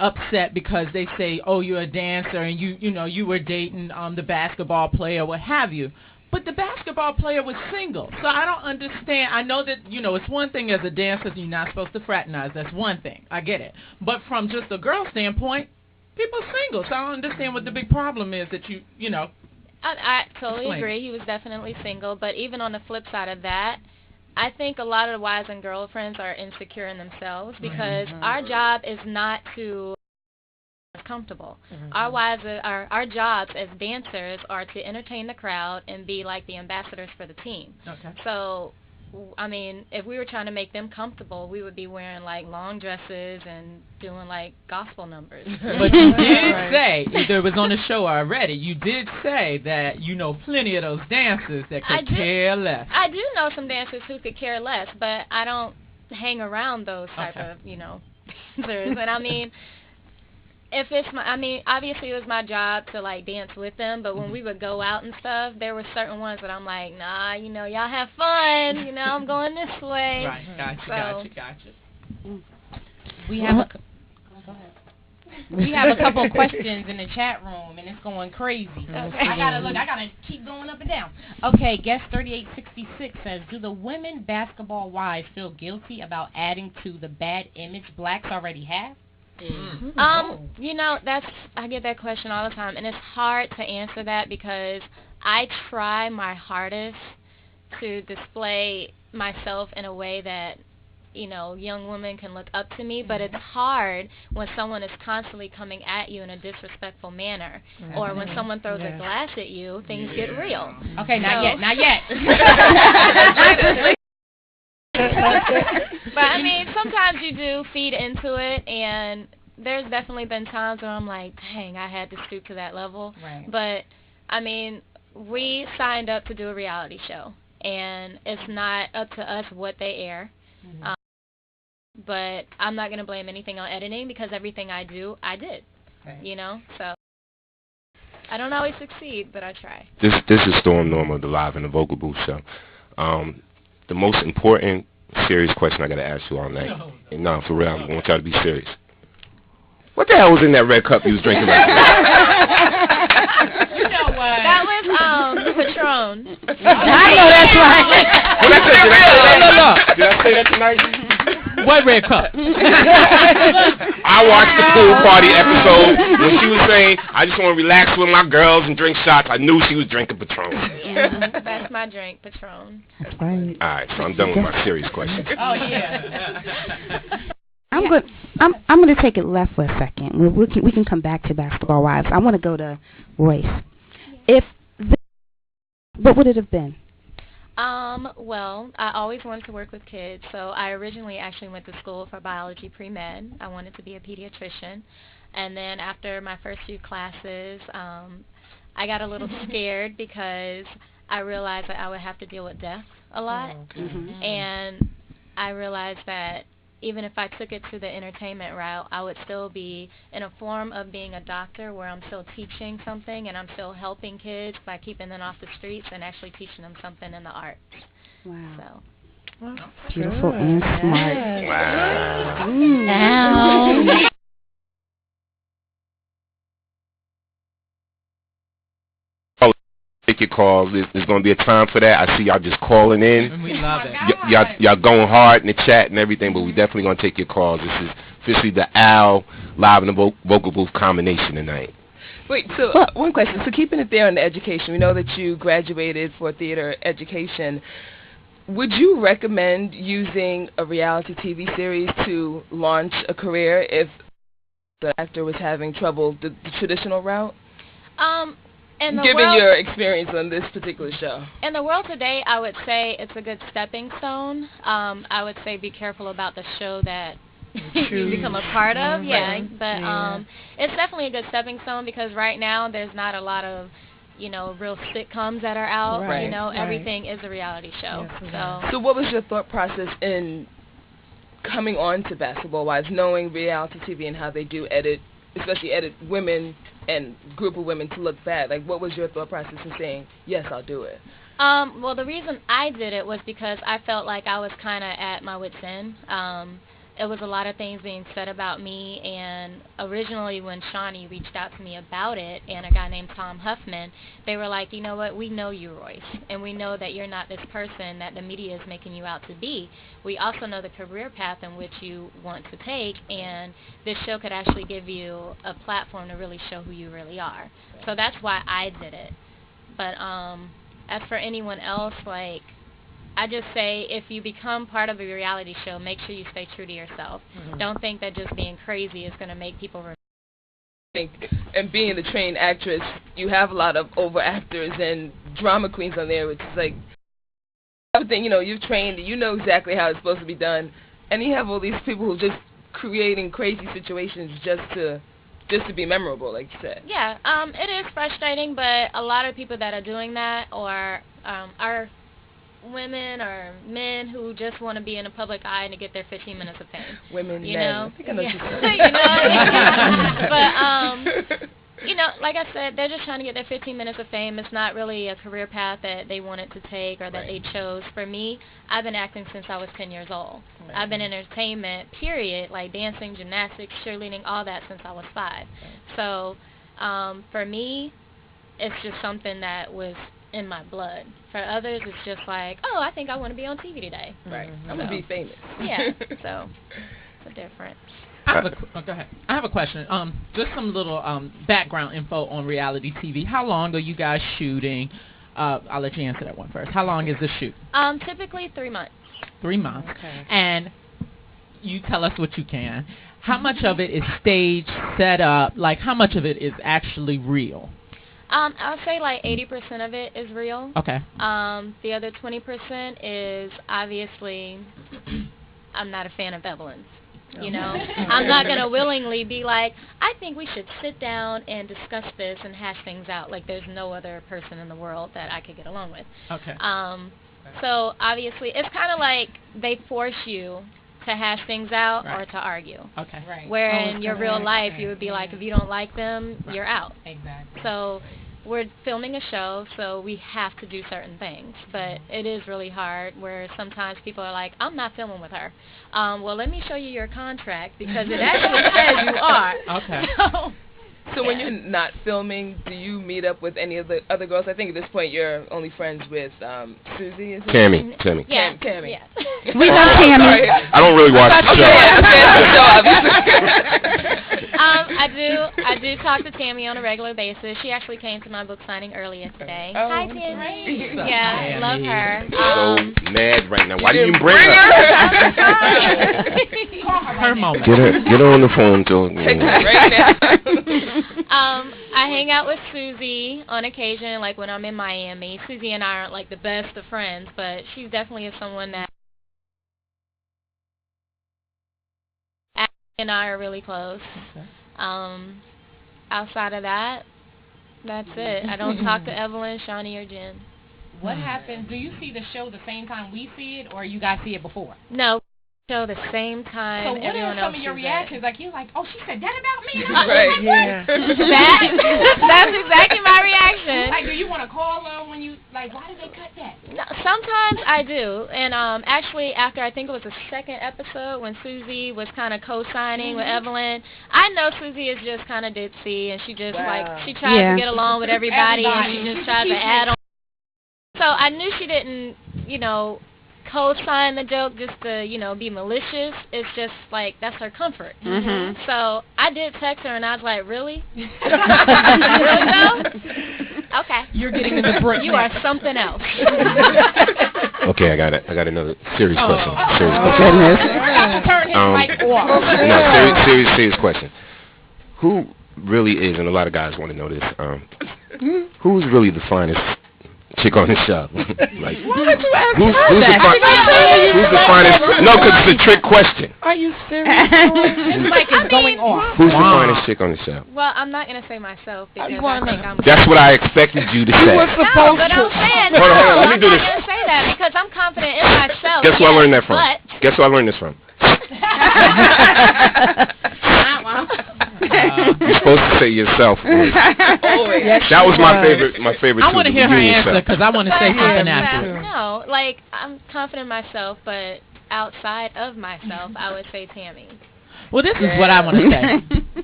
upset because they say, oh, you're a dancer and you were dating the basketball player, what have you. But the basketball player was single. So I don't understand. I know that, it's one thing as a dancer, you're not supposed to fraternize. That's one thing. I get it. But from just a girl standpoint, people are single. So I don't understand what the big problem is that I totally agree. He was definitely single. But even on the flip side of that, I think a lot of the wives and girlfriends are insecure in themselves because our job is not to comfortable. Our jobs as dancers are to entertain the crowd and be like the ambassadors for the team. Okay. So, I mean, if we were trying to make them comfortable, we would be wearing like long dresses and doing like gospel numbers. But you did say, either it was on the show already, you did say that you know plenty of those dancers that could care less. I do know some dancers who could care less, but I don't hang around those type of, dancers. And I mean, obviously it was my job to like dance with them, but when we would go out and stuff, there were certain ones that I'm like, nah, y'all have fun, I'm going this way. Right, gotcha. We have a couple of questions in the chat room, and it's going crazy. Okay. I gotta keep going up and down. Okay, guest 3866 says, do the women basketball wives feel guilty about adding to the bad image blacks already have? I get that question all the time, and it's hard to answer that because I try my hardest to display myself in a way that, young women can look up to me, but it's hard when someone is constantly coming at you in a disrespectful manner, or when someone throws a glass at you, things get real. Okay, not yet. But I mean, sometimes you do feed into it, and there's definitely been times where I'm like, dang, I had to stoop to that level. Right. But I mean, we signed up to do a reality show, and it's not up to us what they air. But I'm not going to blame anything on editing because everything I do, I did. Right. So I don't always succeed, but I try. This is Storm Norma, the Live in the Vocal Booth show. The most important serious question I got to ask you all night. And no, for real, I want y'all to be serious. What the hell was in that red cup you was drinking right there? You know what? That was Patron. I know that's right. Did I say that tonight? What red cup? I watched the pool party episode when she was saying, I just want to relax with my girls and drink shots. I knew she was drinking Patron. That's my drink, Patron. That's right. All right, so I'm done with my serious question. Oh, yeah. I'm going to take it left for a second. We can come back to basketball wives. I want to go to Royce. What would it have been? Well, I always wanted to work with kids, so I originally actually went to school for biology pre-med. I wanted to be a pediatrician, and then after my first few classes, I got a little scared because I realized that I would have to deal with death a lot, and I realized that even if I took it to the entertainment route, I would still be in a form of being a doctor where I'm still teaching something and I'm still helping kids by keeping them off the streets and actually teaching them something in the arts. Wow. So. Beautiful and smart. Wow. Take your calls. There's going to be a time for that. I see y'all just calling in. We love it. Y'all going hard in the chat and everything, but we definitely going to take your calls. This is officially the Al Live in the Vocal Booth combination tonight. Wait, so one question. So keeping it there on the education, we know that you graduated for theater education. Would you recommend using a reality TV series to launch a career if the actor was having trouble the traditional route? Given your experience on this particular show. In the world today, I would say it's a good stepping stone. I would say be careful about the show that you become a part of. But it's definitely a good stepping stone because right now there's not a lot of, real sitcoms that are out. Everything is a reality show. So what was your thought process in coming on to Basketball Wives, knowing reality TV and how they do edit, especially edit women and group of women to look bad? Like, what was your thought process in saying, yes, I'll do it? Well, the reason I did it was because I felt like I was kind of at my wit's end. it was a lot of things being said about me, and originally when Shawnee reached out to me about it, and a guy named Tom Huffman, they were like, you know what, we know you, Royce, and we know that you're not this person that the media is making you out to be. We also know the career path in which you want to take, and this show could actually give you a platform to really show who you really are. So that's why I did it. But as for anyone else, like, I just say if you become part of a reality show, make sure you stay true to yourself. Don't think that just being crazy is going to make people remember. And being the trained actress, you have a lot of over actors and drama queens on there, which is like everything, you know, you've trained, you know exactly how it's supposed to be done, and you have all these people who are just creating crazy situations just to be memorable, like you said. Yeah, it is frustrating, but a lot of people that are doing that are women or men who just want to be in the public eye and to get their 15 minutes of fame. Women, you men. know? I think I know what you said. But, you know, like I said, they're just trying to get their 15 minutes of fame. It's not really a career path that they wanted to take or that they chose. For me, I've been acting since I was 10 years old. I've been in entertainment, period, like dancing, gymnastics, cheerleading, all that since I was 5. So, for me, it's just something that was in my blood. For others, it's just like, oh, I think I want to be on TV today. Right. I'm going to be famous. Yeah. So, it's a difference. Go ahead. I have a question. Just some little background info on reality TV. How long are you guys shooting? I'll let you answer that one first. How long is the shoot? Typically 3 months. 3 months. Okay. And you tell us what you can. How much of it is staged, set up? Like, how much of it is actually real? I'll say like 80% of it is real. Okay. The other 20% is obviously, I'm not a fan of Evelyn's. You know, I'm not going to willingly be like, I think we should sit down and discuss this and hash things out. Like, there's no other person in the world that I could get along with. Okay. So, obviously, it's kind of like they force you to hash things out or to argue. Okay. Right. Where in your real life, you would be like, if you don't like them, you're out. Exactly. So, we're filming a show, so we have to do certain things. But it is really hard where sometimes people are like, I'm not filming with her. Well, let me show you your contract because it actually says you are. Okay. So when you're not filming, do you meet up with any of the other girls? I think at this point you're only friends with Susie. Is it? Tammy. Yeah. Tammy. Yeah. We know Tammy. I don't really watch the I do talk to Tammy on a regular basis. She actually came to my book signing earlier today. Oh, hi, Tammy. great. Yeah, love her. So mad right now. Why didn't you bring her? Her moment. Get her on the phone, Joe. Right now. I hang out with Susie on occasion, like when I'm in Miami. Susie and I aren't like the best of friends, but she's definitely someone that Ashley and I are really close. Okay. Outside of that, that's it. I don't talk to Evelyn, Shawnee, or Jen. What happens? Do you see the show the same time we see it, or you guys see it before? No, show the same time. So what everyone are some else of your is reactions? Like you're like, oh, she said that about me. And Right. Yeah. That's exactly my reaction. Like, do you want to call her when you like? Why did they cut that? No, sometimes I do, and actually after I think it was the second episode when Susie was kind of co-signing with Evelyn, I know Susie is just kind of ditzy, and she just like she tries to get along with everybody. And she just tries to add on. So I knew she didn't, co-sign the joke just to, be malicious. It's just like that's her comfort. Mm-hmm. So I did text her and I was like, really? Really though? Okay. You're getting in the break. You are something else. Okay, I got another serious question. Serious Oh, question. goodness. Turn him like off. No, serious question. Who really is, and a lot of guys want to know this, who's really the finest chick on the show? Like, Why would you ask who's her that? who's the finest? No, because it's a trick question. Are you serious? This mic is going off. Who's the finest chick on the show? Well, I'm not going to say myself because I think I'm... That's what I expected you to say. No, but I'm saying, Hold on, let me I'm do not this. going to say that because I'm confident in myself. Guess where I learned that from? But... Guess where I learned this from? You're supposed to say yourself. Always. That was my favorite. I want to hear her answer because I want to say something after. No, like I'm confident in myself, but outside of myself, I would say Tammy. Well, this is what I want to say.